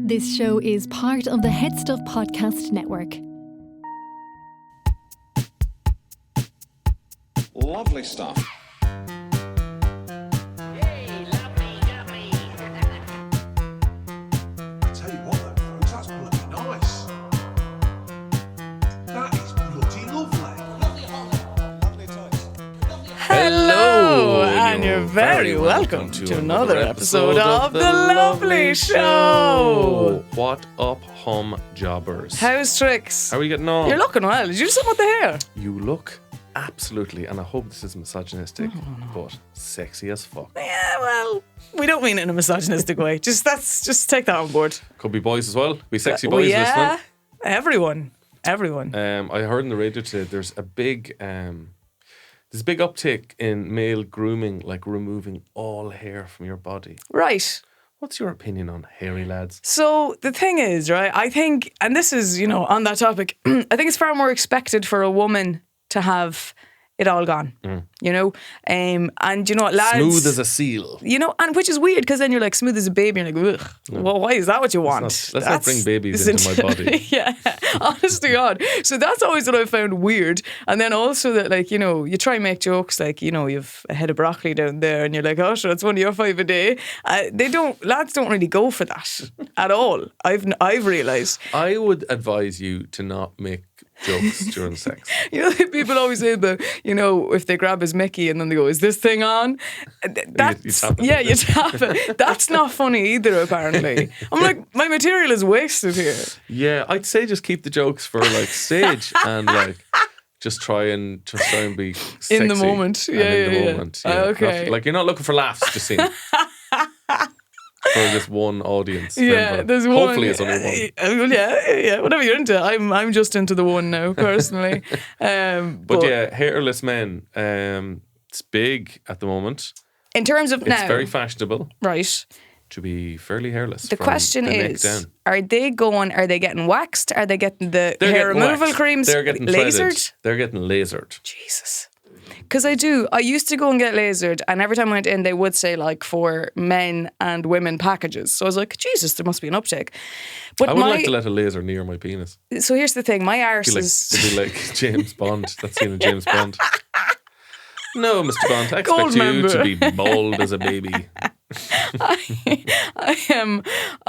This show is part of the HeadStuff podcast network. Lovely stuff. Hey, lovely, lovely. Tell you what, though, folks, that's bloody nice. That is bloody lovely. Lovely Holly. Lovely toys. Lovely Hello, and you're very welcome to another episode of The Lovely Show. What up, hum jobbers? How's tricks? How are we getting on? You're looking well. Did you do something with the hair? You look absolutely, and I hope this is misogynistic, but sexy as fuck. Yeah, well, we don't mean it in a misogynistic way. Just take that on board. Could be boys as well. Be sexy boys yeah, listening. everyone. I heard in the radio today there's a big uptick in male grooming, like removing all hair from your body. Right. What's your opinion on hairy lads? So the thing is, right, I think, and this is, on that topic, I think it's far more expected for a woman to have it all gone, and you know what, lads... Smooth as a seal. And which is weird, because then you're like smooth as a baby, and you're like, ugh, well, why is that what you want? Let's not bring babies into my body. Yeah, honest to God. So that's always what I found weird. And then also that, like, you try and make jokes, like, you've a head of broccoli down there, and you're like, oh, sure, it's one of your 5 a day. Lads don't really go for that at all. I've realised. I would advise you to not make jokes during sex. People always say about, if they grab his Mickey and then they go, is this thing on? That's, you tap it. That's not funny either, apparently. I'm like, my material is wasted here. Yeah, I'd say just keep the jokes for like stage and like just try and be sexy. In the moment. Yeah. Moment. Okay. You're not looking for laughs, just saying. For this one audience. Yeah, member. there's one. Hopefully it's only one. Yeah, whatever you're into. I'm just into the one now, personally. But yeah, hairless men. It's big at the moment. In terms of It's very fashionable. Right. To be fairly hairless. The from question the neck is, down. are they getting waxed? Are they getting the hair removal waxed. creams They're getting lasered? threaded. They're getting lasered. Jesus. Because I used to go and get lasered, and every time I went in, they would say, like, for men and women packages. So I was like, Jesus, there must be an uptick. But I would like to let a laser near my penis. So here's the thing, my arse It'd be like James Bond. That scene in James Bond. No, Mr. Bond, I Gold expect you member. to be bald as a baby.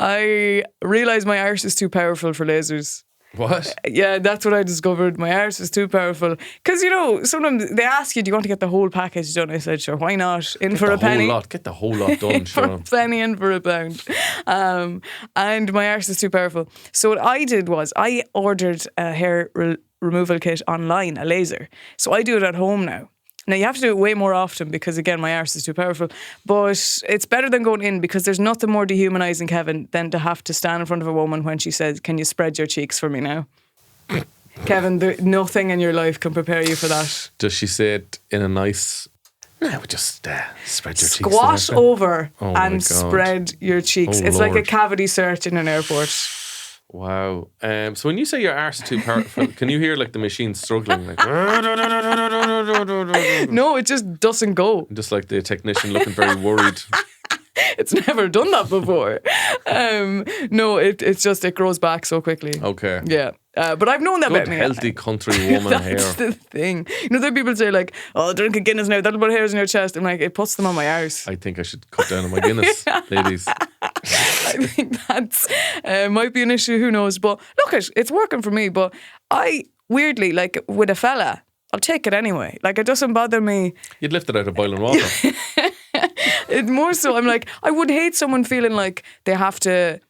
I realise my arse is too powerful for lasers. What? Yeah, that's what I discovered. My arse is too powerful. Because, sometimes they ask you, do you want to get the whole package done? I said, sure, why not? In for a penny. Get the whole lot done, For a penny and for a pound. And my arse is too powerful. So what I did was I ordered a hair removal kit online, a laser. So I do it at home now. Now, you have to do it way more often because, again, my arse is too powerful. But it's better than going in because there's nothing more dehumanising, Kevin, than to have to stand in front of a woman when she says, can you spread your cheeks for me now? Kevin, nothing in your life can prepare you for that. Does she say it in a nice... No, just spread your cheeks. Squat over Oh my and God. spread your cheeks. Oh, it's like a Lord. cavity search in an airport. Wow. So when you say your arse is too powerful, can you hear like the machine struggling? Like, No, it just doesn't go. just like the technician looking very worried. It's never done that before. No, it's just, it grows back so quickly. Okay. Yeah. But I've known that Good, about me. healthy country woman hair. That's the thing. There people say like, oh, drink a Guinness now, that'll put hairs in your chest. I'm like, it puts them on my arse. I think I should cut down on my Guinness, ladies. I think that's might be an issue, who knows. But look, it's working for me. But I, weirdly, like with a fella, I'll take it anyway. Like, it doesn't bother me. You'd lift it out of boiling water. It's more so, I'm like, I would hate someone feeling like they have to,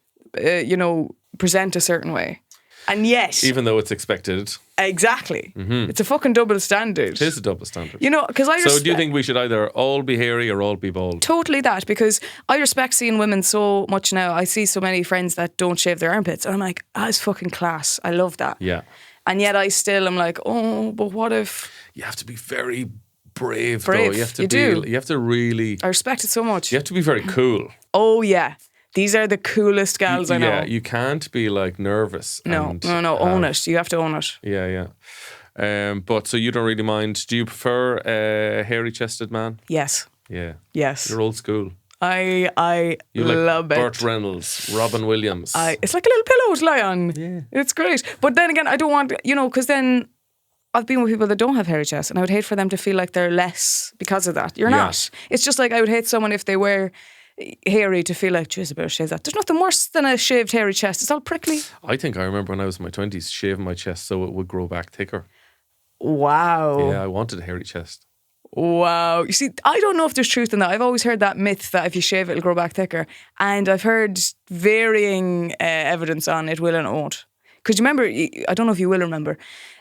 present a certain way. And yet... Even though it's expected. Exactly. It's a fucking double standard. It is a double standard. Because I So do you think we should either all be hairy or all be bald? Totally that, because I respect seeing women so much now. I see so many friends that don't shave their armpits. And I'm like, it's fucking class. I love that. Yeah. And yet I'm like, oh, but what if... You have to be very brave, Brave, though. You have to you do. You have to really... I respect it so much. You have to be very cool. Oh, yeah. These are the coolest gals I know. Yeah, you can't be like nervous. No, own it. You have to own it. Yeah. But so you don't really mind. Do you prefer a hairy chested man? Yes. Yeah. Yes. You're old school. I You like love Burt it. Reynolds, Robin Williams. It's like a little pillow to lie on. Yeah. It's great. But then again, I don't want, because then I've been with people that don't have hairy chests, and I would hate for them to feel like they're less because of that. You're Yeah. not. It's just like I would hate someone if they were hairy to feel like, geez, I better shave that. There's nothing worse than a shaved hairy chest. It's all prickly. I think I remember when I was in my 20s shaving my chest so it would grow back thicker. Wow. Yeah, I wanted a hairy chest. Wow. You see, I don't know if there's truth in that. I've always heard that myth that if you shave, it'll grow back thicker. And I've heard varying evidence on it will and it won't. Because you remember, I don't know if you will remember,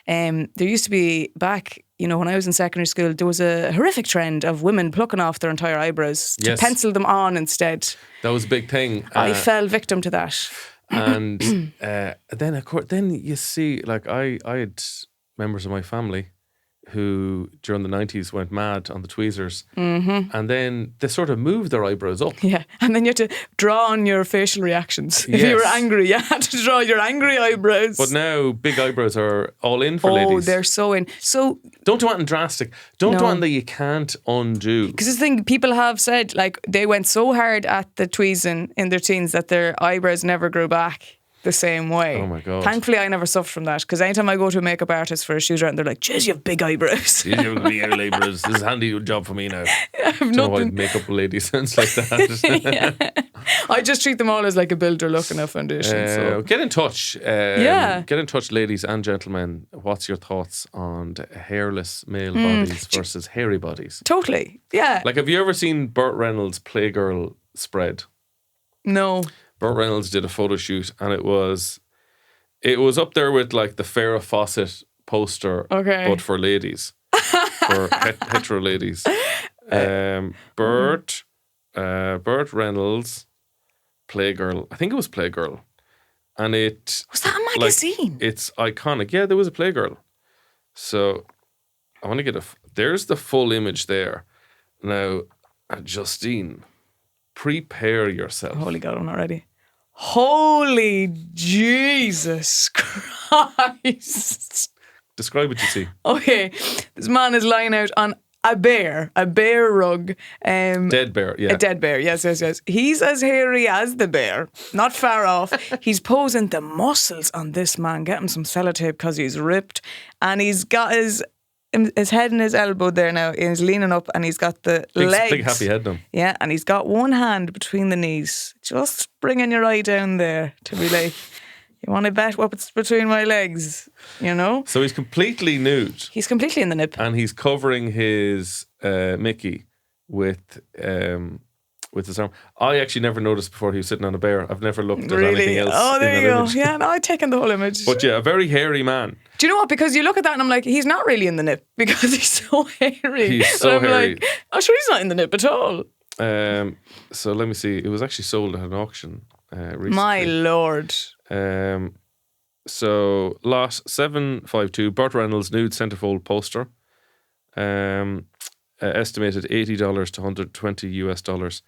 there used to be back, when I was in secondary school, there was a horrific trend of women plucking off their entire eyebrows to Yes. pencil them on instead. That was a big thing. I fell victim to that. And then, of course, then you see, like, I had members of my family who during the 90s went mad on the tweezers, and then they sort of moved their eyebrows up. Yeah, and then you had to draw on your facial reactions. If you were Yes. angry, you had to draw your angry eyebrows. But now big eyebrows are all in for oh, ladies. they're so in. So, Don't do anything drastic. Don't do No. anything that you can't undo. because the thing people have said, like, they went so hard at the tweezing in their teens that their eyebrows never grew back the same way. Oh my God. Thankfully, I never suffered from that, because anytime I go to a makeup artist for a shoot around, they're like, "Jeez, you have big eyebrows." These are the hairy labourers. This is a handy job for me now. I have Don't know why nothing. makeup lady sounds like that. I just treat them all as like a builder looking at foundation. So. Get in touch. Yeah. Get in touch, ladies and gentlemen. What's your thoughts on hairless male bodies versus hairy bodies? Totally. Yeah. Like, have you ever seen Burt Reynolds' Playgirl spread? No. Burt Reynolds did a photo shoot, and it was up there with like the Farrah Fawcett poster, Okay. but for ladies, for hetero ladies. Burt Reynolds, Playgirl. I think it was Playgirl, and it Was that a magazine? it's iconic. Yeah, there was a Playgirl. So I want to get there's the full image there. Now, Justine, prepare yourself. Holy God, I'm not ready. Holy Jesus Christ. Describe what you see. Okay, this man is lying out on a bear rug. Dead bear, yeah. A dead bear, yes. He's as hairy as the bear, not far off. He's posing. The muscles on this man, get him some sellotape because he's ripped. And he's got his head and his elbow there now. He's leaning up and he's got the legs. Big happy head on. Yeah, and he's got one hand between the knees, just bringing your eye down there to be like, you want to bet what's between my legs, So he's completely nude, He's completely in the nip. and he's covering his Mickey with his arm. I actually never noticed before he was sitting on a bear. I've never looked at anything else. Oh, there in you that go. image. Yeah, no, I'd taken the whole image. But yeah, a very hairy man. Do you know what? Because you look at that and I'm like, he's not really in the nip because he's so hairy. He's so and I'm hairy. like, oh, sure, he's not in the nip at all. So let me see. It was actually sold at an auction recently. My Lord. So lot 752, Burt Reynolds nude centerfold poster. Estimated $80 to $120.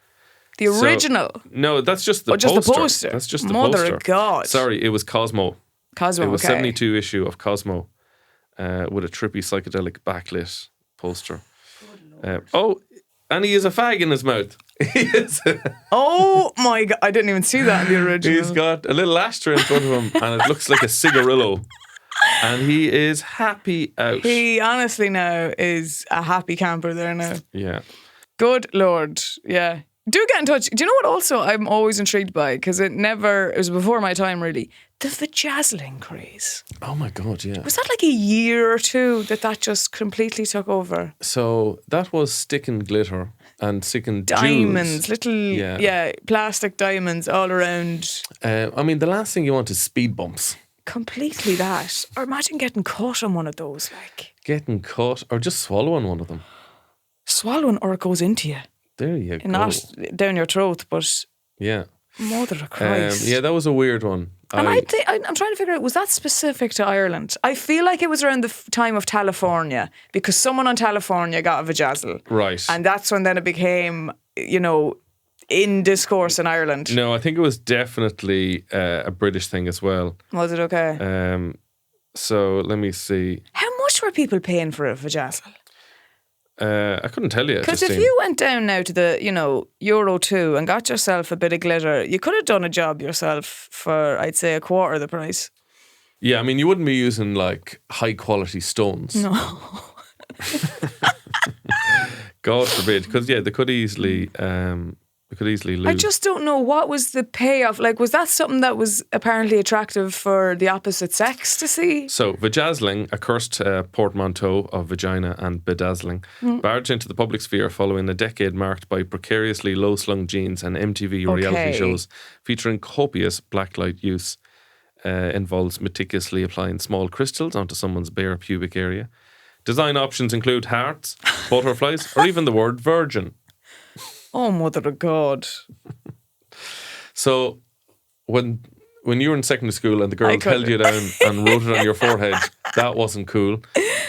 The So- original. No, that's just the Oh, just poster. the poster. That's just the Mother poster. of God. Sorry, it was Cosmo. Cosmo, It was okay. 72 issue of Cosmo with a trippy psychedelic backlit poster. And he has a fag in his mouth. He is. Oh my God. I didn't even see that in the original. He's got a little ashtray in front of him, and it looks like a cigarillo. And he is happy out. He honestly now is a happy camper there now. Yeah. Good Lord. Yeah. Do get in touch. Do you know what also I'm always intrigued by? Because it was before my time really. The vajazzling craze. Oh my God, yeah. Was that like a year or two that just completely took over? So that was stick and glitter and stick and Diamonds, jewels. little, Yeah. plastic diamonds all around. I mean, the last thing you want is speed bumps. Completely that. Or imagine getting caught on one of those, like Getting caught or just swallowing one of them. swallowing, or it goes into you. There you go. Not down your throat, but Yeah. mother of Christ. Yeah, that was a weird one. And I'm trying to figure out, was that specific to Ireland? I feel like it was around the time of California, because someone on California got a vajazzle. Right. And that's when then it became, in discourse in Ireland. No, I think it was definitely a British thing as well. Was it okay? So let me see. How much were people paying for a vajazzle? I couldn't tell you. Because if Justine. you went down now to the, Euro 2 and got yourself a bit of glitter, you could have done a job yourself for, I'd say, a quarter the price. Yeah, I mean, you wouldn't be using like high quality stones. No. God forbid, because they could easily lose. I just don't know what was the payoff. Like, was that something that was apparently attractive for the opposite sex to see? So, vajazzling, a cursed portmanteau of vagina and bedazzling, barged into the public sphere following a decade marked by precariously low-slung jeans and MTV reality shows featuring copious blacklight use. Involves meticulously applying small crystals onto someone's bare pubic area. Design options include hearts, butterflies, or even the word virgin. Oh, mother of God. So, when you were in secondary school and the girls held you down and wrote it on your forehead, that wasn't cool.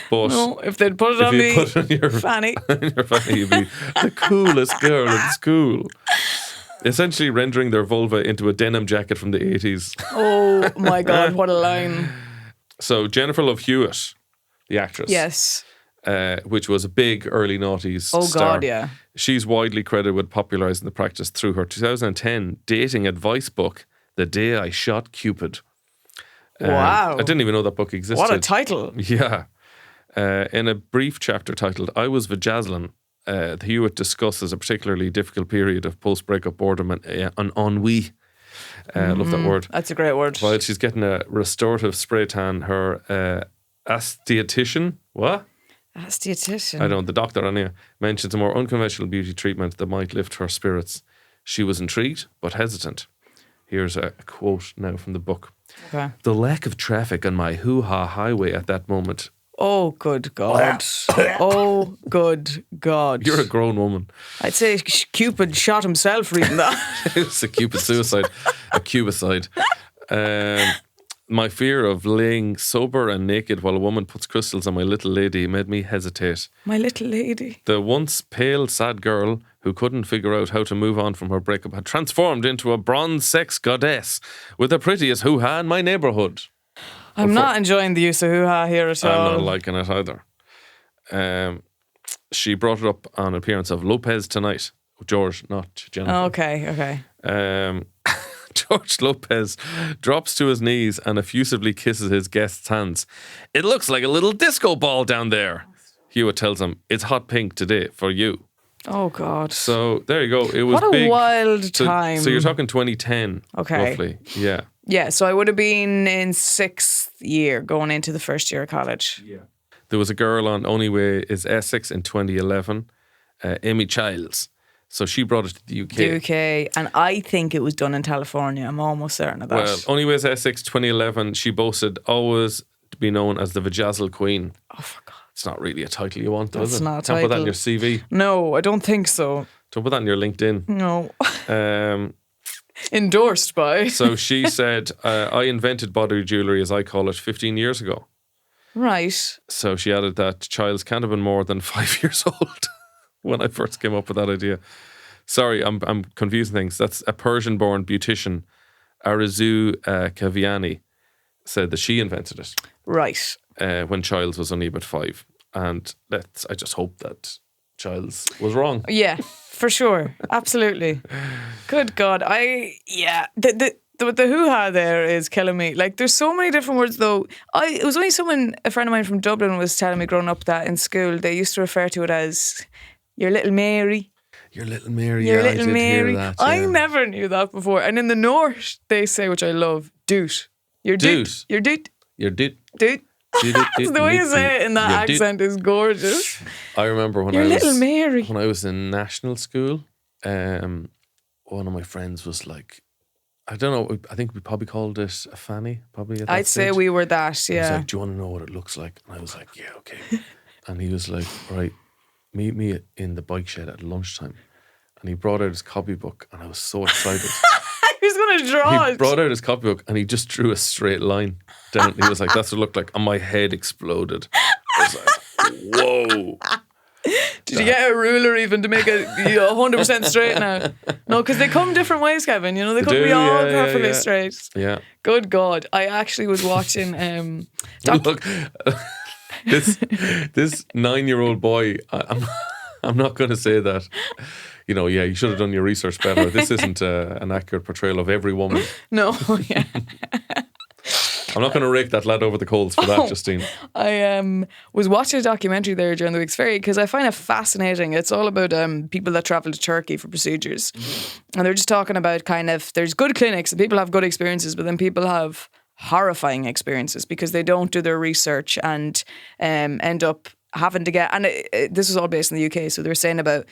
But no, if they'd put it on me, put it on your fanny, you'd be the coolest girl in school. Essentially rendering their vulva into a denim jacket from the 80s. Oh my God, what a line. So Jennifer Love Hewitt, the actress. Yes. Which was a big early noughties star. Oh God, yeah. She's widely credited with popularising the practice through her 2010 dating advice book, The Day I Shot Cupid. Wow. I didn't even know that book existed. What a title. Yeah. In a brief chapter titled I Was Vajazzling, Hewitt discusses a particularly difficult period of post-breakup boredom and ennui. Love that word. That's a great word. While she's getting a restorative spray tan, her aesthetician, what? Aesthetician. I don't know, the doctor on here mentions a more unconventional beauty treatment that might lift her spirits. She was intrigued, but hesitant. Here's a quote now from the book. Okay. The lack of traffic on my hoo-ha highway at that moment. Oh, good God. Oh, good God. You're a grown woman. I'd say Cupid shot himself reading that. It's a Cupid suicide. A cubicide. My fear of laying sober and naked while a woman puts crystals on my little lady made me hesitate. My little lady. The once pale, sad girl who couldn't figure out how to move on from her breakup had transformed into a bronze sex goddess with the prettiest hoo-ha in my neighbourhood. I'm not enjoying the use of hoo-ha here at all. I'm not liking it either. She brought it up on appearance of Lopez Tonight. George, not Jennifer. Okay. George Lopez drops to his knees and effusively kisses his guest's hands. It looks like a little disco ball down there. Hewitt tells him, it's hot pink today for you. Oh, God. So there you go. It was what a big. wild time. So you're talking 2010, roughly. Yeah. Yeah, so I would have been in 6th year going into the first year of college. Yeah. There was a girl on Only Way is Essex in 2011, Amy Childs. So she brought it to the UK. The UK, and I think it was done in California. I'm almost certain of that. Well, Only Way is Essex 2011, she boasted always to be known as the Vajazzle Queen. Oh, for God. It's not really a title you want, is it? It's not a Can't put that in title. your CV. No, I don't think so. Don't put that in your LinkedIn. No. Endorsed by. So she said, I invented body jewellery, as I call it, 15 years ago. Right. So she added that Childs can't have been more than 5 years old when I first came up with that idea. Sorry, I'm confusing things. That's a Persian-born beautician, Arzu Kaviani, said that she invented it. Right. When Childs was only about 5. And I just hope that Childs was wrong. Yeah, for sure. Absolutely. Good God. The hoo-ha there is killing me. Like, there's so many different words, though. It was only a friend of mine from Dublin was telling me growing up that in school they used to refer to it as your little Mary. Your little Mary. Your yeah, little I did Mary. hear that. I yeah. never knew that before. And in the North, they say, which I love, doot. Your doot. Doot. Your doot. Your doot. Doot. The way you say it in that accent is gorgeous. I remember when Your little Mary. When I was in national school, one of my friends was like, I don't know, I think we probably called it a fanny, probably at that I'd say stage. we were that, He was yeah. like, do you want to know what it looks like? And I was like, yeah, okay. And he was like, right, meet me in the bike shed at lunchtime. And he brought out his copybook and I was so excited. He was going to draw He it. brought out his copybook and he just drew a straight line down. He was like, that's what it looked like. And my head exploded. I was like, whoa. Did you get a ruler even to make it 100% straight now? No, because they come different ways, Kevin. You know, they couldn't do, be all yeah, perfectly yeah. straight. Yeah. Good God. I actually was watching... Look, this 9-year-old boy, I'm not going to say that, you should have done your research better. This isn't an accurate portrayal of every woman. No, yeah. I'm not going to rake that lad over the coals for that, Justine. I was watching a documentary there during the week's ferry because I find it fascinating. It's all about people that travel to Turkey for procedures. And they're just talking about there's good clinics and people have good experiences, but then people have horrifying experiences because they don't do their research and end up having to get, and this was all based in the UK, so they're saying about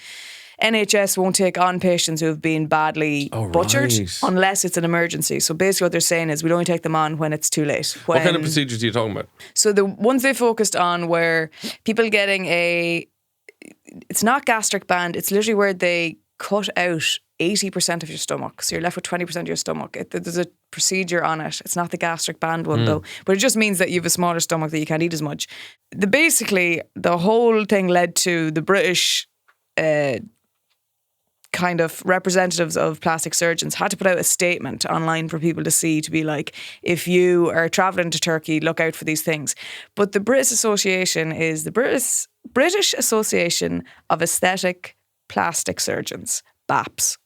NHS won't take on patients who have been badly butchered unless it's an emergency. So basically what they're saying is we'll only take them on when it's too late. What kind of procedures are you talking about? So the ones they focused on were people getting it's not gastric band, it's literally where they cut out 80% of your stomach. So you're left with 20% of your stomach. There's a procedure on it. It's not the gastric band one though. But it just means that you have a smaller stomach that you can't eat as much. Basically, the whole thing led to the British kind of representatives of plastic surgeons had to put out a statement online for people to see, to be like, if you are travelling to Turkey, look out for these things. But the British Association is the British Association of Aesthetic Plastic Surgeons, BAPS.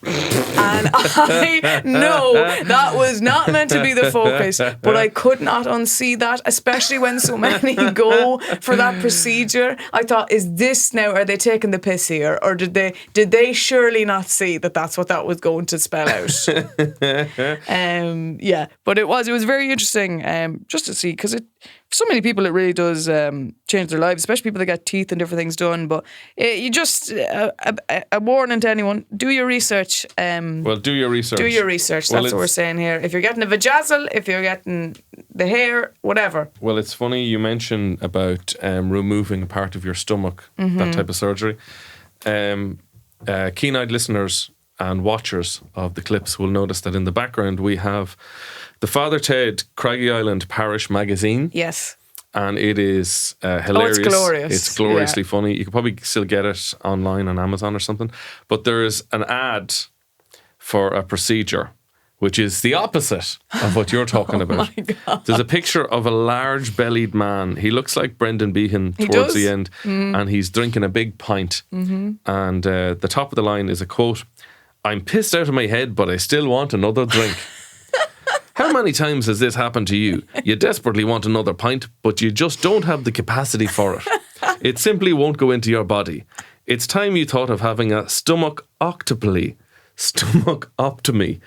And I know that was not meant to be the focus, but I could not unsee that, especially when so many go for that procedure. I thought, is this now, are they taking the piss here, or did they surely not see that that's what that was going to spell out? Yeah, but it was very interesting just to see, because for so many people it really does change their lives, especially people that get teeth and different things done. But you just a warning to anyone: do your research. Well, do your research. Do your research. That's what we're saying here. If you're getting a vajazzle, if you're getting the hair, whatever. Well, it's funny you mention about removing part of your stomach, that type of surgery. Keen-eyed listeners and watchers of the clips will notice that in the background we have the Father Ted Craggy Island Parish magazine. Yes. And it is hilarious. Oh, it's glorious. It's gloriously funny. You could probably still get it online on Amazon or something. But there is an ad for a procedure, which is the opposite of what you're talking about. My God. There's a picture of a large-bellied man. He looks like Brendan Behan towards the end. And he's drinking a big pint. And the top of the line is a quote, "I'm pissed out of my head, but I still want another drink." How many times has this happened to you? You desperately want another pint, but you just don't have the capacity for it. It simply won't go into your body. It's time you thought of having a stomach octopoly. Stomachoptomy.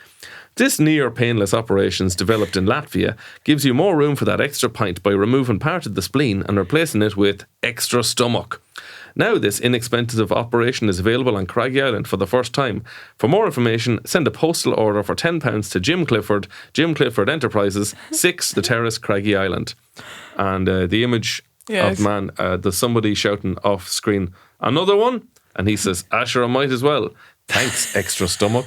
This near painless operations developed in Latvia gives you more room for that extra pint by removing part of the spleen and replacing it with extra stomach. Now this inexpensive operation is available on Craggy Island for the first time. For more information, send a postal order for £10 to Jim Clifford Enterprises, 6 The Terrace, Craggy Island. And the image of man, there's somebody shouting off screen, "Another one?" And he says, "Asher, I might as well. Thanks, extra stomach."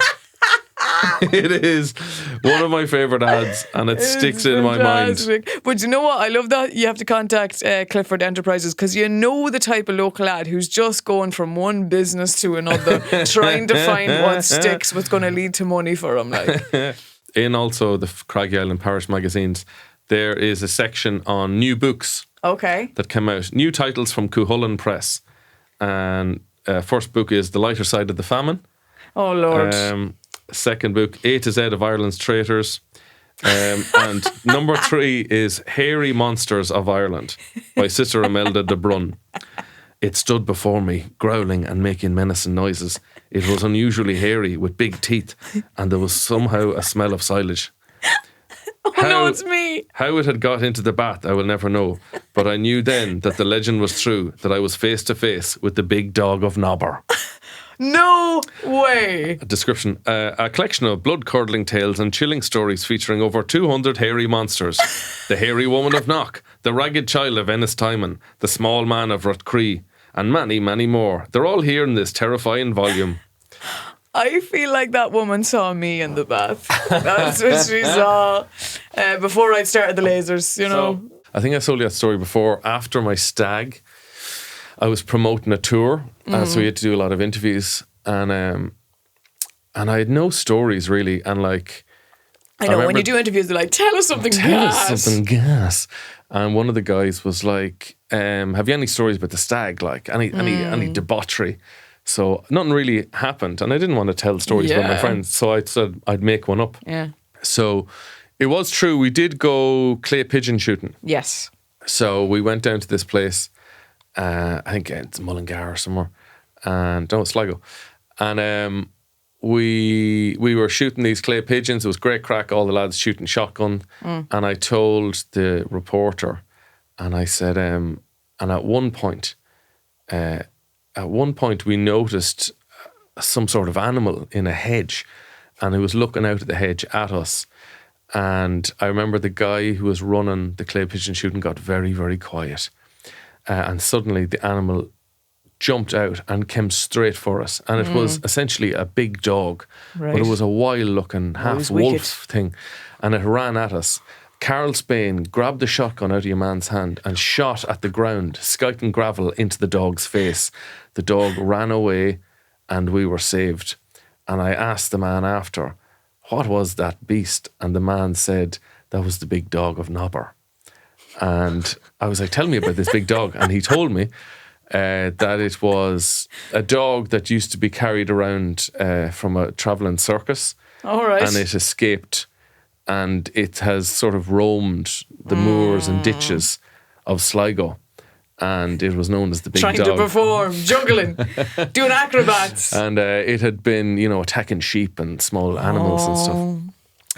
It is one of my favourite ads, and it sticks in my mind. But you know what? I love that you have to contact Clifford Enterprises, because you know the type of local lad who's just going from one business to another, trying to find what sticks, what's going to lead to money for him. Like. In also the Craggy Island Parish magazines, there is a section on new books that come out. New titles from Cuchulainn Press. And first book is The Lighter Side of the Famine. Oh, Lord. Second book, A to Z of Ireland's Traitors. And number 3 is Hairy Monsters of Ireland by Sister Imelda de Brun. It stood before me, growling and making menacing noises. It was unusually hairy with big teeth, and there was somehow a smell of silage. No, it's me. How it had got into the bath, I will never know. But I knew then that the legend was true, that I was face to face with the Big Dog of Nobber. No way. A description, a collection of blood-curdling tales and chilling stories featuring over 200 hairy monsters. The hairy woman of Knock, the ragged child of Ennis-Timon, the small man of Rutcree, and many, many more. They're all here in this terrifying volume. I feel like that woman saw me in the bath. That's what she saw before I started the lasers, you know. So, I think I told you that story before. After my stag, I was promoting a tour, so we had to do a lot of interviews, and I had no stories really, and like I know, when remember- you do interviews, they're like, tell us something Tell gas. us something gas. And one of the guys was like, have you any stories about the stag? Like any debauchery? So nothing really happened. And I didn't want to tell stories about my Yeah. friends. So I said I'd make one up. Yeah. So it was true. We did go clay pigeon shooting. Yes. So we went down to this place. I think it's Mullingar or somewhere. And no, Sligo. And we were shooting these clay pigeons. It was great crack. All the lads shooting shotgun. And I told the reporter, and I said, and at one point we noticed some sort of animal in a hedge, and it was looking out at the hedge at us. And I remember the guy who was running the clay pigeon shooting got very, very quiet. And suddenly the animal jumped out and came straight for us. And it was essentially a big dog, but Right. it was a wild-looking half was wolf wicked. thing. And it ran at us. Carl Spain grabbed the shotgun out of your man's hand and shot at the ground, skiting gravel into the dog's face. The dog ran away and we were saved. And I asked the man after, what was that beast? And the man said, that was the Big Dog of Nobber. And I was like, tell me about this big dog. And he told me that it was a dog that used to be carried around from a travelling circus. All right. And it escaped, and it has sort of roamed the moors and ditches of Sligo. And it was known as the Big Trying Dog. to perform, juggling, doing acrobats. And it had been, attacking sheep and small animals and stuff.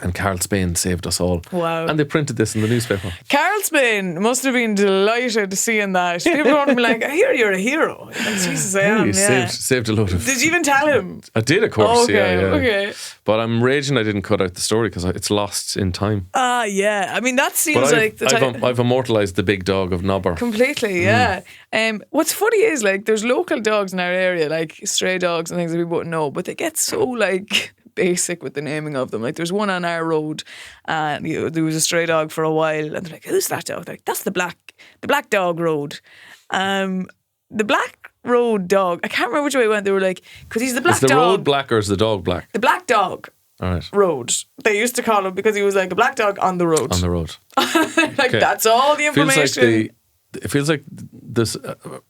And Carl Spain saved us all. Wow. And they printed this in the newspaper. Carl Spain must have been delighted seeing that. People were be like, I hear you're a hero. Like, Jesus, I am, You yeah. saved a load of... Did you even tell him? I did, of course, Okay, yeah. okay. But I'm raging I didn't cut out the story because it's lost in time. Ah, yeah. I mean, that seems But like the I've immortalised the Big Dog of Nobber. Completely, yeah. What's funny is like there's local dogs in our area, like stray dogs and things that we wouldn't know, but they get so like basic with the naming of them. Like there's one on our road, and there was a stray dog for a while, and they're like, "Who's that dog?" They're like, "That's the Black Dog Road." The Black Road dog. I can't remember which way it went. They were like, because he's the black Is the dog. road black or is the dog black? The Black Dog All right. Road. They used to call him because he was like a black dog on the road. On the road. Like Okay. that's all the information. It feels like this.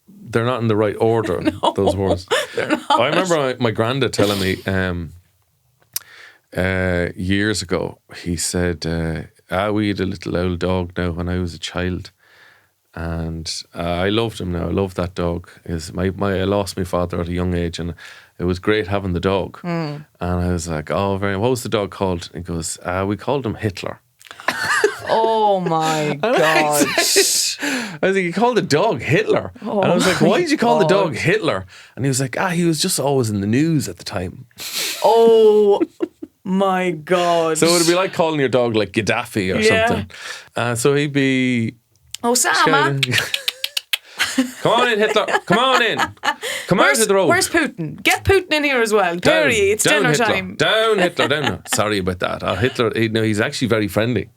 They're not in the right order. Those words. They're not. I remember my granddad telling me years ago. He said, "We had a little old dog now when I was a child, and I loved him. Now I love that dog. I lost my father at a young age, and it was great having the dog. And I was like, oh, what was the dog called? And he goes, we called him Hitler. Oh my God. I was like, you called the dog Hitler? And I was like, why did you call the dog Hitler? And he was like, he was just always in the news at the time. Oh my God. So it would be like calling your dog like Gaddafi or Yeah. something. So he'd be... Osama. Come on in, Hitler. Come on in. Come out to the road. Where's Putin? Get Putin in here as well. Perry, it's down dinner Hitler. time. Down Hitler, down. Sorry about that. Hitler, he's actually very friendly.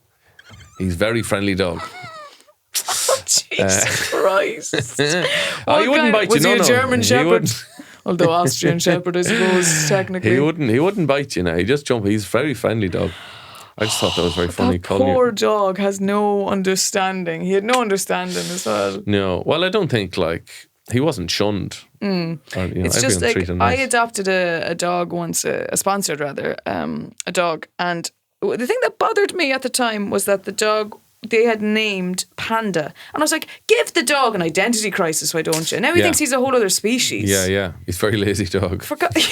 He's a very friendly dog. Jesus Christ. He wouldn't bite you. Was he a German He Shepherd? wouldn't. Although Austrian Shepherd, I suppose, technically. He wouldn't bite you now. He just jump. He's a very friendly dog. I just thought that was very funny. That calling poor you. dog has no understanding. He had no understanding as well. No, well, I don't think he wasn't shunned. Or, It's just everyone like treated him I nice. adopted a dog once, a sponsored rather, a dog. And the thing that bothered me at the time was that the dog, they had named Panda. And I was like, give the dog an identity crisis, why don't you? Now he Yeah. thinks he's a whole other species. Yeah. He's a very lazy dog.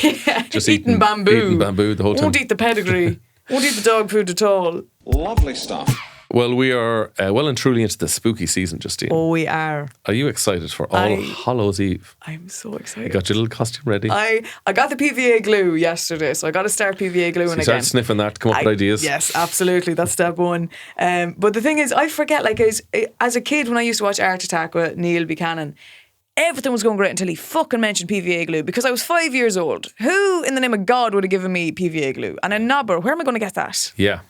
Yeah, Just eating bamboo. Eating bamboo the whole time. Won't eat the pedigree. Won't eat the dog food at all. Lovely stuff. Well, we are well and truly into the spooky season, Justine. Oh, we are. Are you excited for All Hallows Eve? I'm so excited. You got your little costume ready? I got the PVA glue yesterday, so I got to start PVA gluing So you again. started sniffing that, come up with ideas. Yes, absolutely. That's step one. But the thing is, I forget, like, as a kid when I used to watch Art Attack with Neil Buchanan, everything was going great until he fucking mentioned PVA glue because I was 5 years old. Who in the name of God would have given me PVA glue? And a knobber, where am I going to get that? Yeah.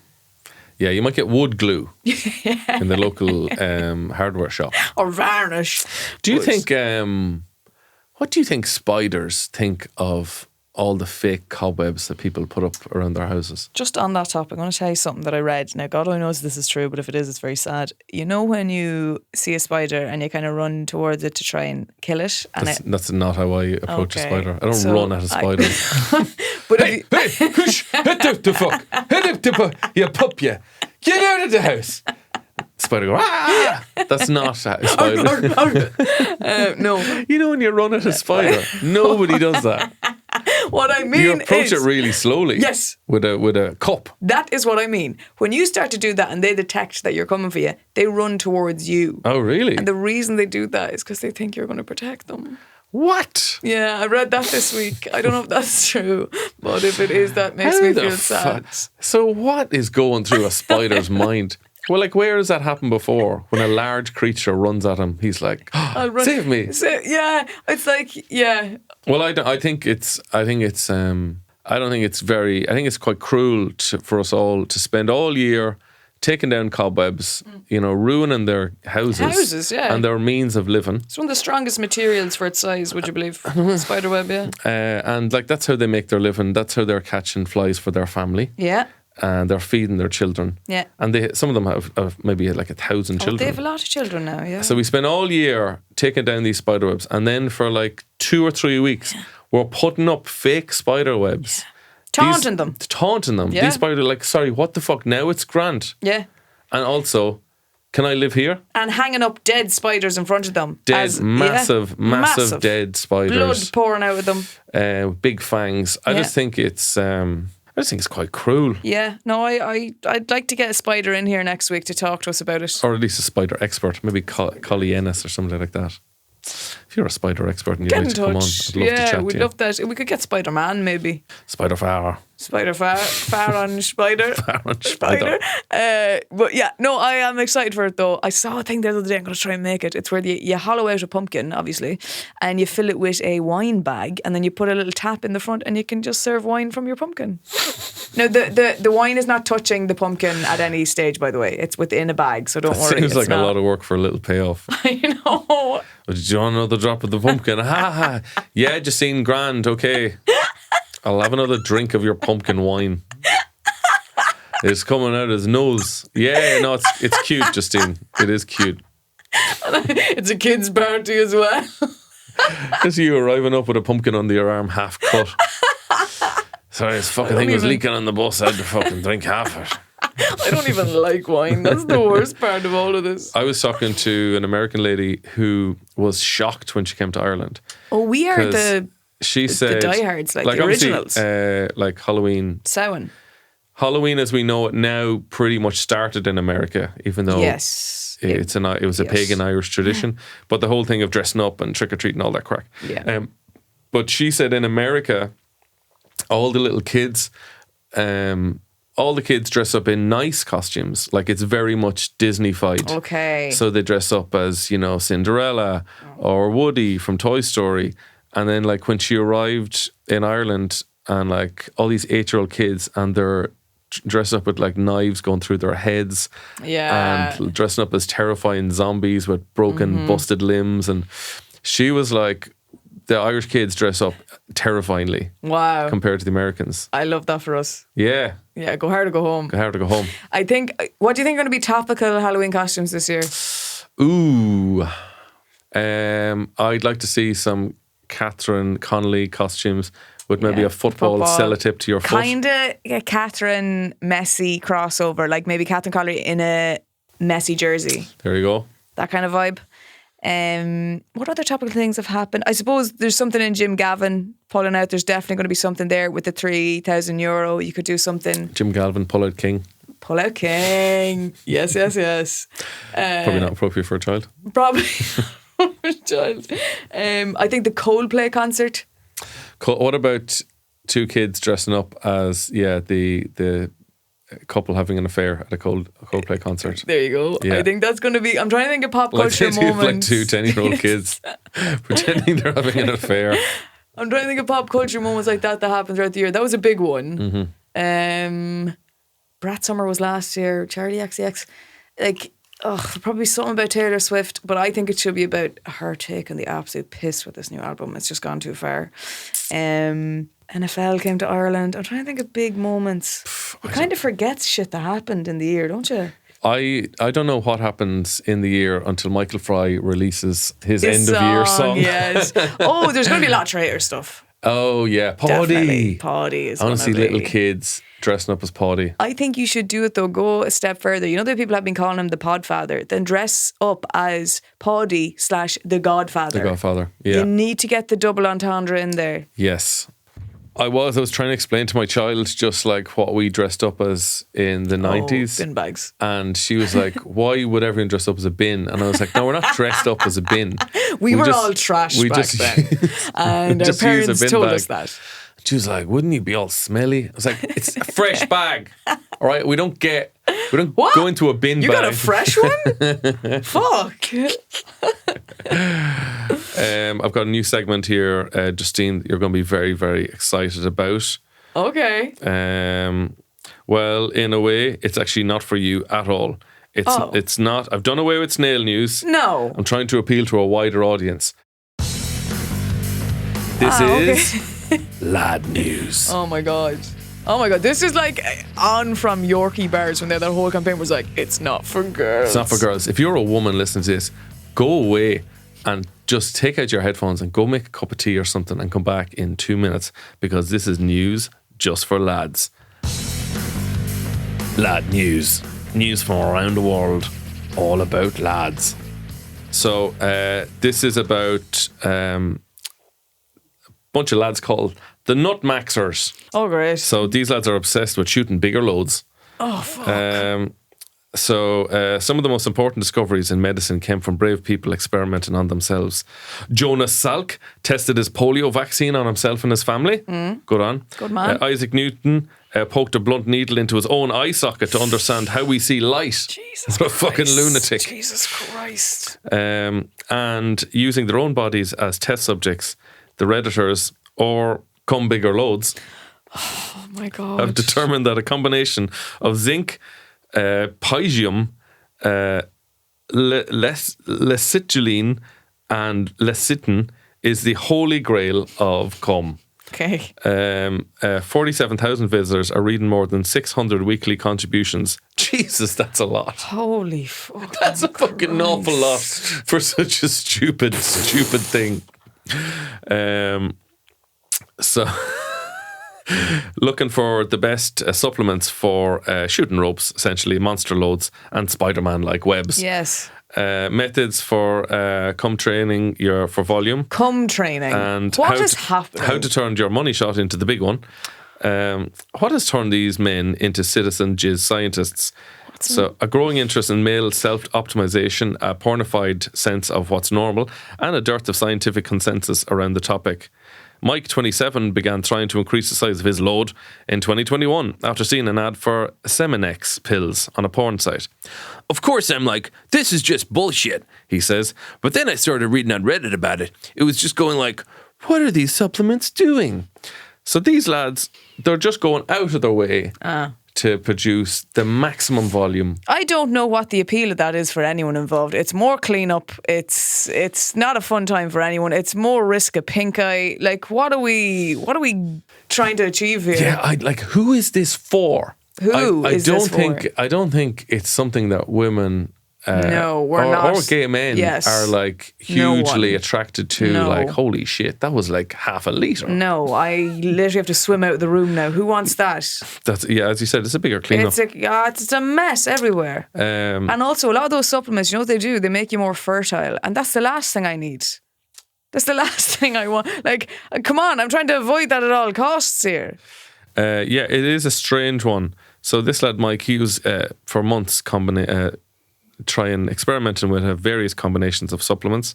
Yeah, you might get wood glue in the local hardware shop. Or varnish. Do you But- think, what do you think spiders think of all the fake cobwebs that people put up around their houses. Just on that topic, I'm going to tell you something that I read. Now, God only knows this is true, but if it is, it's very sad. You know when you see a spider and you kind of run towards it to try and kill it? And That's not how I approach a Okay, spider. I don't so run at a spider. but Hey, hush, head out the fuck. Head out the fuck. You pup, you. Get out of the house. Spider go, ah! That's not a spider. no, You know when you run at a spider, nobody does that. what I mean You approach is, it really slowly. Yes. With a cup. that is what I mean. When you start to do that and they detect that you're coming for you, they run towards you. Oh, really? And the reason they do that is because they think you're going to protect them. What? Yeah, I read that this week. I don't know if that's true, but if it is, that makes me feel sad. So what is going through a spider's mind? Well, like, where has that happened before? When a large creature runs at him, he's like, I'll run- save me. Yeah, it's like, yeah. Well, I don't think it's quite cruel for us all to spend all year taking down cobwebs, ruining their houses, yeah. and their means of living. It's one of the strongest materials for its size, would you believe? Spiderweb, yeah. And like, that's how they make their living. That's how they're catching flies for their family. Yeah. And they're feeding their children. Yeah. And some of them have maybe like 1,000 children. They have a lot of children now, yeah. So we spend all year taking down these spider webs, and then for like 2 or 3 weeks, we're putting up fake spider webs. Taunting them. Taunting them. Yeah. These spiders are like, sorry, what the fuck? Now it's grand. Yeah. And also, can I live here? And hanging up dead spiders in front of them. Massive dead spiders. Blood pouring out of them. Big fangs. I just think it's quite cruel. Yeah. No, I'd like to get a spider in here next week to talk to us about it. Or at least a spider expert. Maybe Collie Ennis or something like that. If you're a spider expert and you'd Get like in to come on, touch. I'd love to chat to we'd you. love that. We could get Spider-Man maybe. Spider Farr. Spider far on spider. Far on spider. But yeah, no, I am excited for it though. I saw a thing the other day. I'm going to try and make it. It's where you hollow out a pumpkin, obviously, and you fill it with a wine bag, and then you put a little tap in the front, and you can just serve wine from your pumpkin. Now the wine is not touching the pumpkin at any stage, by the way. It's within a bag, so don't worry. Seems like a lot of work for a little payoff. I know. But did you want another drop of the pumpkin? Ha. Yeah, just seen grand. Okay, I'll have another drink of your pumpkin wine. It's coming out of his nose. Yeah, no, it's cute, Justine. It is cute. It's a kid's party as well. Just you arriving up with a pumpkin under your arm, half cut. Sorry, this fucking thing was leaking on the bus. I had to fucking drink half of it. I don't even like wine. That's the worst part of all of this. I was talking to an American lady who was shocked when she came to Ireland. Oh, we are 'Cause she said, diehards, like the obviously, originals. like Halloween. Samhain. Halloween, as we know it now, pretty much started in America, even though Yes. it was a Yes. pagan Irish tradition. But the whole thing of dressing up and trick or treating, all that crack. Yeah. But she said in America, all the little kids, all the kids dress up in nice costumes. Like, it's very much Disney-fied. Okay. So they dress up as, Cinderella or Woody from Toy Story. And then, like, when she arrived in Ireland, and like all these 8-year-old kids, and they're dressed up with like knives going through their heads, Yeah. and dressing up as terrifying zombies with broken, busted limbs. And she was like, the Irish kids dress up terrifyingly Wow. compared to the Americans. I love that for us. Yeah, Yeah, go hard or go home. go hard to go home. I think, what do you think are going to be topical Halloween costumes this year? Ooh, I'd like to see some Catherine Connolly costumes with maybe Yeah, a football sellotape to your foot. Kind of a Catherine messy crossover, like maybe Catherine Colley in a messy jersey. There you go. That kind of vibe. What other topical things have happened? I suppose there's something in Jim Gavin pulling out. There's definitely going to be something there with the €3,000. You could do something. Jim Galvin, Pull Out King. Pull out king. Yes. Probably not appropriate for a child. Probably. Child. I think the Coldplay concert. What about two kids dressing up as the couple having an affair at a Coldplay concert? There you go. Yeah. I think that's going to be. I'm trying to think of pop Like culture they do, moments. like two 10-year-old kids pretending they're having an affair. I'm trying to think of pop culture moments like that happen throughout the year. That was a big one. Mm-hmm. Brat Summer was last year. Charlie XCX. Like, probably something about Taylor Swift, but I think it should be about her taking the absolute piss with this new album. It's just gone too far. NFL came to Ireland. I'm trying to think of big moments. You kind of forget shit that happened in the year, don't you? I don't know what happens in the year until Michael Fry releases his end of year song. Yes. Oh, there's going to be a lot of traitor stuff. Oh yeah, Definitely. Paddy. Paddy is I want to see gonna little be- kids dressing up as Paddy. I think you should do it though. Go a step further. You know that people have been calling him the Podfather. Then dress up as Paddy / the Godfather. The Godfather. Yeah. You need to get the double entendre in there. Yes. I was trying to explain to my child just like what we dressed up as in the 90s. Bin bags. And she was like, why would everyone dress up as a bin? And I was like, no, we're not dressed up as a bin. We were all trash back then. And our just use a parents bin told bag. us that. She was like, wouldn't you be all smelly? I was like, it's a fresh bag. All right, we don't What? go into a bin You bag. got a fresh one? Fuck. I've got a new segment here, Justine, you're going to be very, very excited about. Okay. Well, in a way, it's actually not for you at all. It's not. I've done away with snail news. No. I'm trying to appeal to a wider audience. This is lad news. Oh my god. This is like on from Yorkie bars when their whole campaign was like, it's not for girls. It's not for girls. If you're a woman listening to this, go away and just take out your headphones and go make a cup of tea or something and come back in 2 minutes, because this is news just for lads. Lad news. News from around the world. All about lads. So this is about a bunch of lads called the Nutmaxers. Oh, great. So these lads are obsessed with shooting bigger loads. Oh, fuck. So some of the most important discoveries in medicine came from brave people experimenting on themselves. Jonas Salk tested his polio vaccine on himself and his family. Good on. Good man. Isaac Newton poked a blunt needle into his own eye socket to understand how we see light. Jesus What a fucking Christ. lunatic. Jesus Christ. And using their own bodies as test subjects, the Redditors, or come bigger loads, Oh my God. have determined that a combination of zinc, pygium, lecitulin, and lecithin is the holy grail of cum. Okay. 47,000 visitors are reading more than 600 weekly contributions. Jesus, that's a lot. Holy fuck. That's a fucking awful lot for such a stupid thing. So, looking for the best supplements for shooting ropes, essentially monster loads and Spider-Man-like webs. Yes. Methods for cum training for volume. Cum training. And what is happening? How to turn your money shot into the big one. What has turned these men into citizen jizz scientists? So, a growing interest in male self-optimization, a pornified sense of what's normal, and a dearth of scientific consensus around the topic. Mike, 27, began trying to increase the size of his load in 2021 after seeing an ad for Seminex pills on a porn site. Of course, I'm like, this is just bullshit, he says. But then I started reading on Reddit about it. It was just going like, what are these supplements doing? So these lads, they're just going out of their way to produce the maximum volume. I don't know what the appeal of that is for anyone involved. It's more cleanup. It's not a fun time for anyone. It's more risk of pink eye. Like, what are we trying to achieve here? Yeah, who is this for? Who is this for? I don't think it's something that women No, we're not. or gay men Yes. are like No hugely one. attracted to. No. Like, holy shit, that was like half a litre. No, I literally have to swim out of the room now. Who wants that? That's, yeah, as you said, it's a bigger cleanup. It's a mess everywhere. And also, a lot of those supplements, you know what they do? They make you more fertile. And that's the last thing I need. That's the last thing I want. Like, come on, I'm trying to avoid that at all costs here. Yeah, it is a strange one. So this lad, Mike, he was for months experimenting with various combinations of supplements,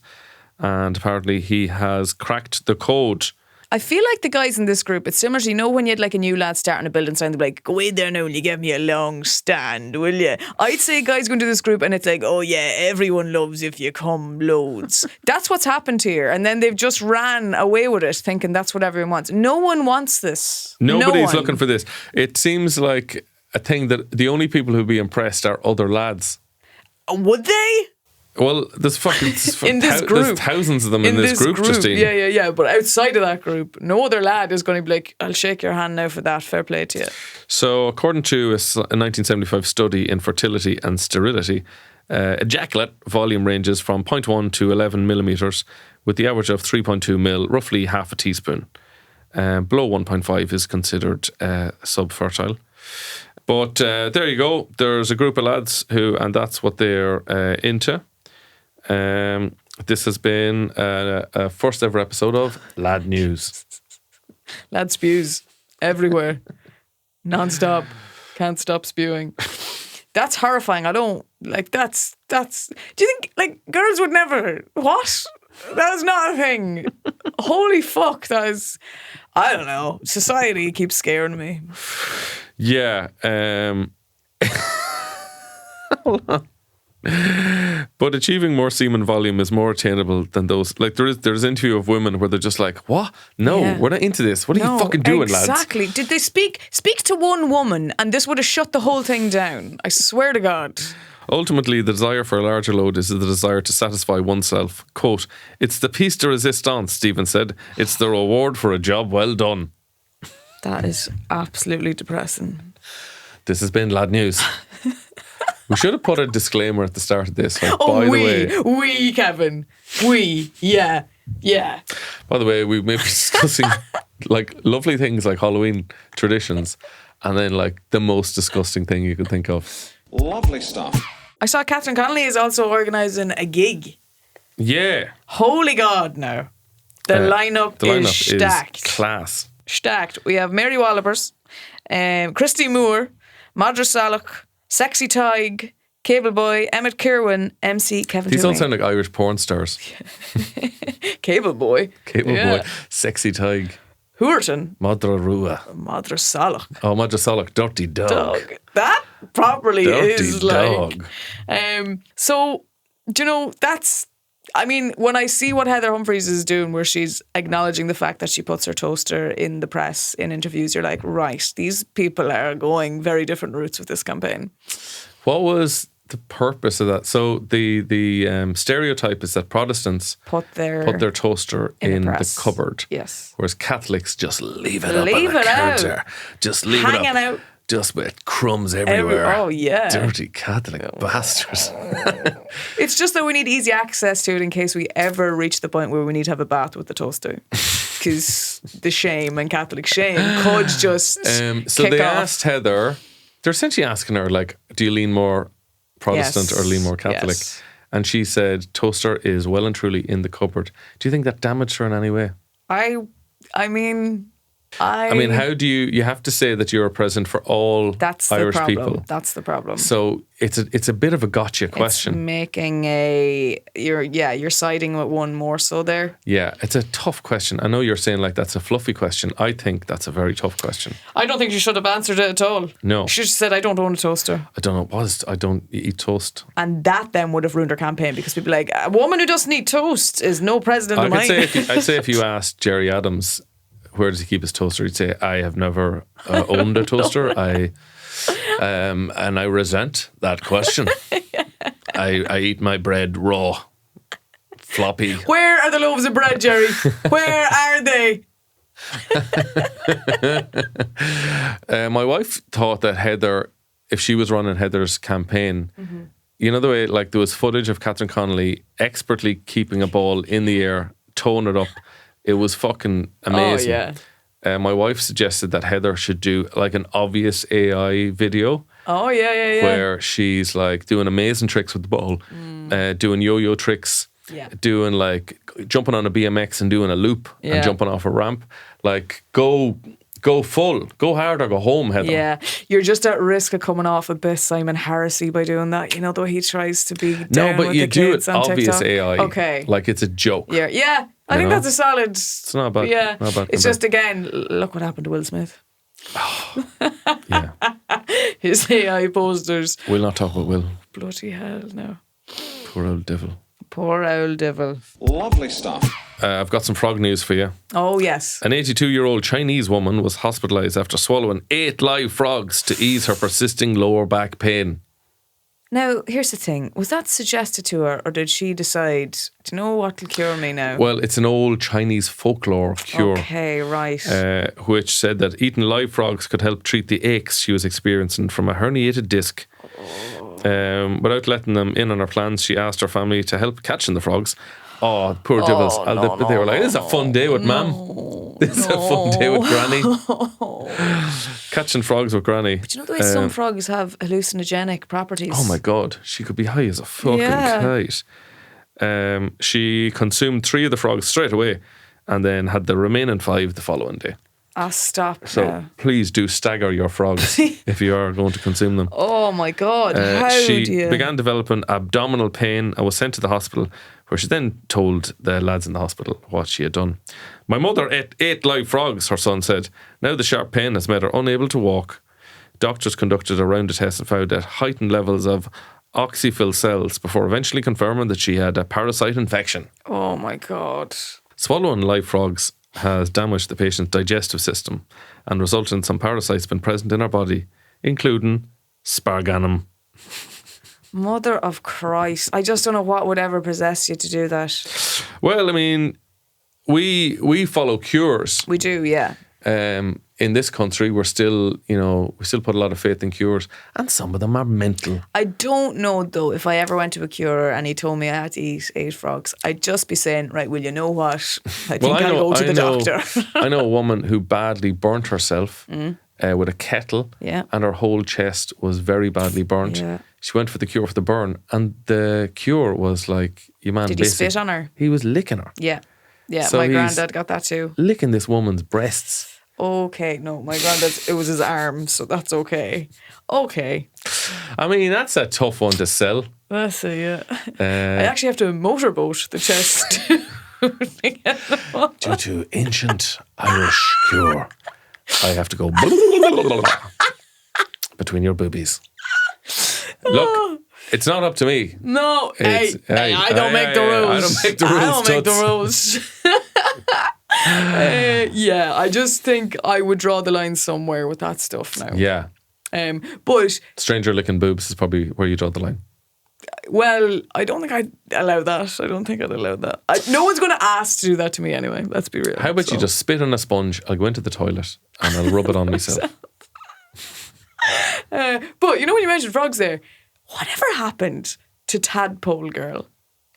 and apparently he has cracked the code. I feel like the guys in this group, it's similar to, you know, when you had like a new lad starting a building sign, they'd be like, go in there now and you give me a long stand, will you? I'd say guys go into this group and it's like, oh yeah, everyone loves if you come loads. That's what's happened here. And then they've just ran away with it thinking that's what everyone wants. No one wants this. Nobody's No one. looking for this. It seems like a thing that the only people who'd be impressed are other lads. Would they? Well, there's fucking In this there's group. thousands of them in this group, Justine. Yeah. But outside of that group, no other lad is going to be like, I'll shake your hand now for that. Fair play to you. So, according to a 1975 study in fertility and sterility, ejaculate volume ranges from 0.1 to 11 millimeters, with the average of 3.2 mil, roughly half a teaspoon. Below 1.5 is considered subfertile. But there you go. There's a group of lads who, and that's what they're into. This has been a first ever episode of Lad News. Lad spews everywhere, non-stop, can't stop spewing. That's horrifying. I don't like. That's. Do you think like girls would never? What? That is not a thing. Holy fuck! That is. I don't know. Society keeps scaring me. Yeah. Hold on. But achieving more semen volume is more attainable than those. Like there's an interview of women where they're just like, "What? No, Yeah. we're not into this. What are you fucking doing, lads?" Exactly. Did they speak to one woman and this would have shut the whole thing down? I swear to God. Ultimately, the desire for a larger load is the desire to satisfy oneself. Quote, "It's the piece de resistance," Stephen said. "It's the reward for a job well done." That is absolutely depressing. This has been Lad News. We should have put a disclaimer at the start of this. Like, Oh, by the way, we, Kevin. We, yeah. by the way, we may be discussing like lovely things like Halloween traditions, and then like the most disgusting thing you could think of. Lovely stuff. I saw Catherine Connolly is also organising a gig. Yeah, Holy God, no. The lineup is stacked. class. Stacked. We have Mary Wallopers, Christy Moore, Madra Salok, Sexy Tig, Cable Boy, Emmett Kirwan, MC Kevin These all Toomey. sound like Irish porn stars. Cable Boy. Cable Yeah. Boy, Sexy Tig, Hoorton, Madra Rua. Madra Salok. Oh, Madra Salak, Dirty Dog. Dog. That properly Dirty is dog. like. So, do you know, that's. I mean, when I see what Heather Humphreys is doing, where she's acknowledging the fact that she puts her toaster in the press in interviews, you're like, right, these people are going very different routes with this campaign. What was the purpose of that? So the stereotype is that Protestants Put their toaster in the press. cupboard. Yes. Whereas Catholics just leave it up Leave on the it out. counter. Just leave Hanging it up. out. Just with crumbs everywhere. Oh, yeah. Dirty Catholic bastards. It's just that we need easy access to it in case we ever reach the point where we need to have a bath with the toaster. Because the shame and Catholic shame could just So kick they off. asked Heather, they're essentially asking her, like, do you lean more Protestant Yes. or lean more Catholic? Yes. And she said, toaster is well and truly in the cupboard. Do you think that damaged her in any way? I mean, I mean, how do you have to say that you're a president for all that's Irish the problem. people? That's the problem. So it's a bit of a gotcha It's question. making you're siding with one more so there. Yeah, it's a tough question. I know you're saying like that's a fluffy question. I think that's a very tough question. I don't think you should have answered it at all. No. You should have said, I don't own a toaster. I don't know. I don't eat toast. And that then would have ruined her campaign because people are like, a woman who doesn't eat toast is no president of mine. I'd say if you asked Jerry Adams, where does he keep his toaster? He'd say, I have never owned a toaster. And I resent that question. I eat my bread raw, floppy. Where are the loaves of bread, Jerry? Where are they? My wife thought that Heather, if she was running Heather's campaign, you know the way like there was footage of Catherine Connolly expertly keeping a ball in the air, towing it up. It was fucking amazing. Oh, yeah. My wife suggested that Heather should do like an obvious AI video Oh, yeah. where she's like doing amazing tricks with the ball, doing yo-yo tricks, Yeah. doing like jumping on a BMX and doing a loop Yeah. and jumping off a ramp. Like go full, go hard or go home, Heather. Yeah, you're just at risk of coming off a bit Simon Harrisy by doing that. You know, though he tries to be No, down but with you the do kids it on obvious TikTok. AI. Okay. Like it's a joke. Yeah. I You think know? that's a solid. It's not bad. Yeah, Not bad it's comeback. just again, look what happened to Will Smith. Yeah. His AI posters. We'll not talk about Will. Bloody hell, no. Poor old devil. Poor old devil. Lovely stuff. I've got some frog news for you. Oh yes. An 82-year-old Chinese woman was hospitalised after swallowing 8 live frogs to ease her persisting lower back pain. Now, here's the thing. Was that suggested to her or did she decide, do you know what will cure me now? Well, it's an old Chinese folklore cure. Okay, right. Which said that eating live frogs could help treat the aches she was experiencing from a herniated disc. Without letting them in on her plans, she asked her family to help catching the frogs. Oh, poor devils. They were like, this is a fun day with Mum. This is a fun day with Granny. Catching frogs with Granny. But you know the way some frogs have hallucinogenic properties? Oh my God. She could be high as a fucking kite. She consumed 3 of the frogs straight away and then had the remaining 5 the following day. Stop So now. please do stagger your frogs if you are going to consume them. Oh my God. How She do you... began developing abdominal pain and was sent to the hospital, where she then told the lads in the hospital what she had done. My mother ate 8 live frogs, her son said. Now the sharp pain has made her unable to walk. Doctors conducted a round of tests and found that heightened levels of oxyphil cells before eventually confirming that she had a parasite infection. Oh my God. Swallowing live frogs has damaged the patient's digestive system and resulted in some parasites being present in her body, including sparganum. Mother of Christ. I just don't know what would ever possess you to do that. Well, I mean, we follow cures. We do, yeah. In this country, we still put a lot of faith in cures, and some of them are mental. I don't know though if I ever went to a curer and he told me I had to eat 8 frogs, I'd just be saying, right, well, you know what? I think I'll go to the doctor. I know a woman who badly burnt herself with a kettle, and her whole chest was very badly burnt. Yeah. She went for the cure for the burn, and the cure was like, Did he spit on her? He was licking her. Yeah. Yeah, So my he's granddad got that too. Licking this woman's breasts. Okay, no, my granddad's, it was his arm, so that's okay. Okay. I mean, that's a tough one to sell. That's it, yeah. I actually have to motorboat the chest. Due to ancient Irish cure, I have to go between your boobies. Look, it's not up to me. No, hey, I don't make the rules. I don't make the rules. I don't make the rules. Yeah, I just think I would draw the line somewhere with that stuff now. Yeah. But Stranger licking boobs is probably where you draw the line. well, I don't think I'd allow that. I don't think I'd allow that. No one's going to ask to do that to me anyway. Let's be real. How about you just spit on a sponge? I'll go into the toilet and I'll rub it on myself. But you know when you mentioned frogs there, whatever happened to Tadpole Girl?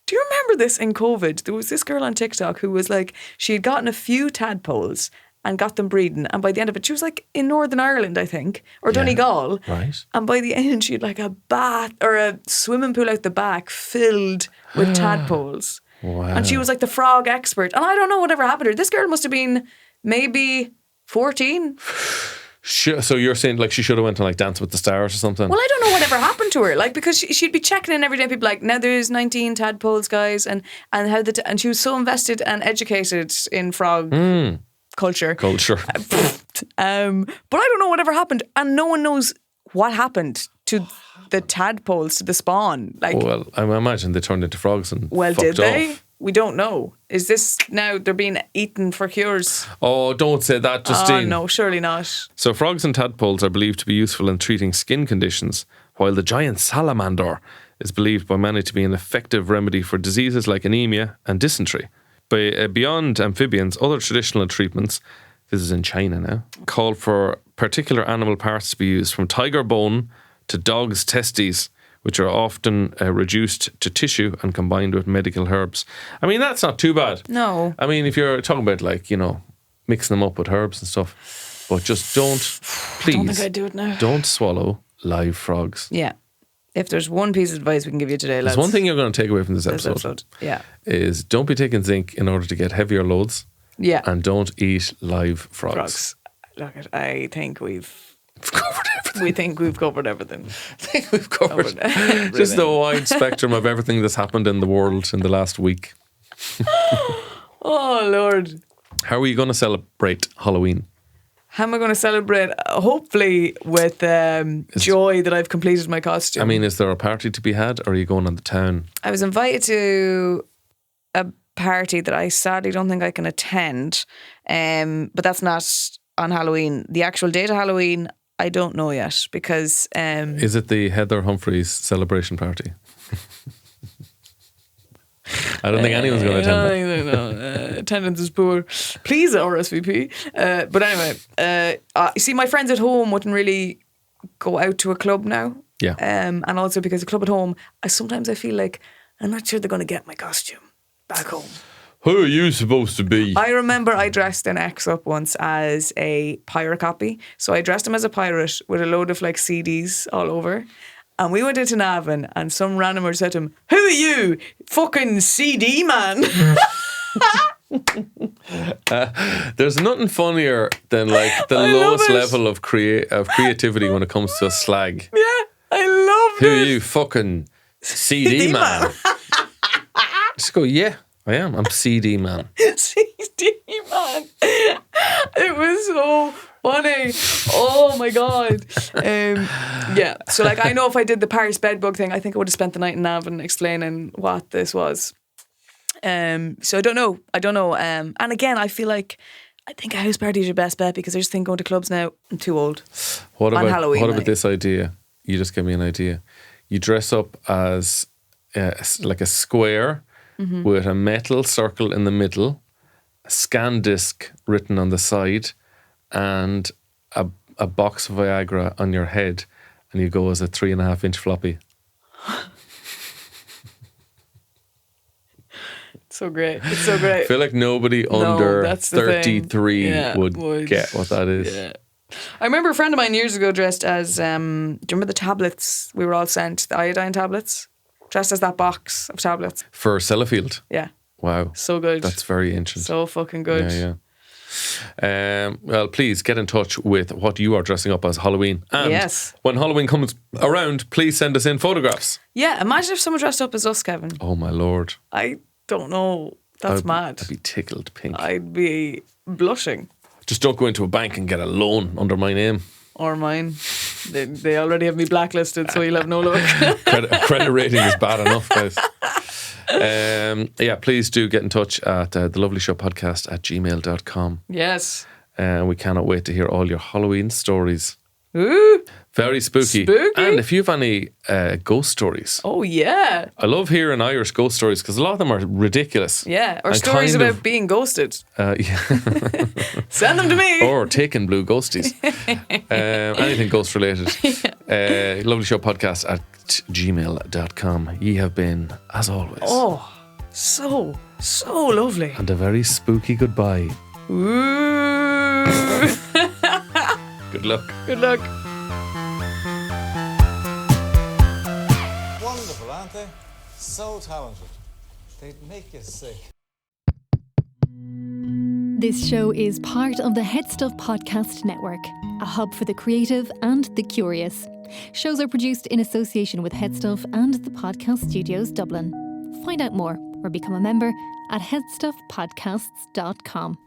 Do you remember this in COVID? There was this girl on TikTok who was like, she had gotten a few tadpoles and got them breeding. And by the end of it, she was like in Northern Ireland, I think, or Donegal. Right. And by the end, she had like a bath or a swimming pool out the back filled with tadpoles. Wow. And she was like the frog expert. And I don't know whatever happened to her. This girl must have been maybe 14. So you're saying like she should have went to like Dance with the Stars or something? Well, I don't know whatever happened to her. Like, because she'd be checking in every day. People like, now there's 19 tadpoles, guys, and how and she was so invested and educated in frog culture. But I don't know whatever happened, and no one knows what happened to the tadpoles, to the spawn. Like, well, I imagine they turned into frogs and well, fucked did they? off. We don't know. Is this now they're being eaten for cures? Oh, don't say that, Justine. Oh no, surely not. So frogs and tadpoles are believed to be useful in treating skin conditions, while the giant salamander is believed by many to be an effective remedy for diseases like anemia and dysentery. Beyond amphibians, other traditional treatments, this is in China now, call for particular animal parts to be used, from tiger bone to dog's testes, which are often reduced to tissue and combined with medical herbs. I mean, that's not too bad. No. I mean, if you're talking about like, mixing them up with herbs and stuff, but just please. I don't think I'd do it now. Don't swallow live frogs. Yeah. If there's one piece of advice we can give you today, lads. There's one thing you're going to take away from this episode. Yeah. Is don't be taking zinc in order to get heavier loads. Yeah. And don't eat live frogs. Look, I think we've covered everything. We think we've covered everything. I think we've covered just the wide spectrum of everything that's happened in the world in the last week. Oh, Lord. How are you going to celebrate Halloween? How am I going to celebrate? Hopefully with joy that I've completed my costume. I mean, is there a party to be had, or are you going on the town? I was invited to a party that I sadly don't think I can attend, but that's not on Halloween. The actual date of Halloween, I don't know yet because Is it the Heather Humphreys celebration party? I don't think anyone's going to attend that. No, attendance is poor. Please RSVP. But anyway, you see, my friends at home wouldn't really go out to a club now. Yeah. And also because a club at home, sometimes I feel like I'm not sure they're going to get my costume back home. Who are you supposed to be? I remember I dressed an ex up once as a pirate copy. So I dressed him as a pirate with a load of like CDs all over. And we went into Navan and some randomer said to him, "Who are you? Fucking CD man." There's nothing funnier than like the I love lowest it. level of creativity when it comes to a slag. Yeah, I loved Who it. are you? Fucking CD man. Just go, yeah, I am. I'm CD man. CD man. It was so funny. Oh my God. Yeah. So like I know if I did the Paris bedbug thing, I think I would have spent the night in Navan explaining what this was. So I don't know. And again, I feel like I think a house party is your best bet because I just think going to clubs now, I'm too old. What On Halloween about night. this idea? You just gave me an idea. You dress up as like a square Mm-hmm. with a metal circle in the middle, a scan disc written on the side, and a box of Viagra on your head, and you go as a 3.5-inch floppy. So great. It's so great. I feel like nobody under that's the thing. 33 Yeah, would get what that is. Yeah. I remember a friend of mine years ago dressed as, do you remember the tablets we were all sent, the iodine tablets? Dressed as that box of tablets. For Sellafield. Yeah. Wow. So good. That's very ancient. So fucking good. Yeah. Well, please get in touch with what you are dressing up as Halloween. And Yes. when Halloween comes around, please send us in photographs. Yeah, imagine if someone dressed up as us, Kevin. Oh my Lord. I don't know. That's mad. I'd be tickled pink. I'd be blushing. Just don't go into a bank and get a loan under my name. Or mine. They already have me blacklisted, so you'll have no luck. Credit rating is bad enough, guys. Yeah, please do get in touch at thelovelyshowpodcast@gmail.com. Yes. We cannot wait to hear all your Halloween stories. Ooh. Very spooky. Spooky. And if you have any ghost stories, Oh, yeah. I love hearing Irish ghost stories because a lot of them are ridiculous. Yeah. Or And stories kind about of- being ghosted. Yeah. Send them to me. Or taking blue ghosties. Anything ghost related. Lovelyshow.podcast@gmail.com. Ye have been, as always. Oh, so lovely. And a very spooky goodbye. Ooh. Good luck. Good luck. Wonderful, aren't they? So talented. They'd make you sick. This show is part of the HeadStuff Podcast Network, a hub for the creative and the curious. Shows are produced in association with HeadStuff and the Podcast Studios Dublin. Find out more or become a member at headstuffpodcasts.com.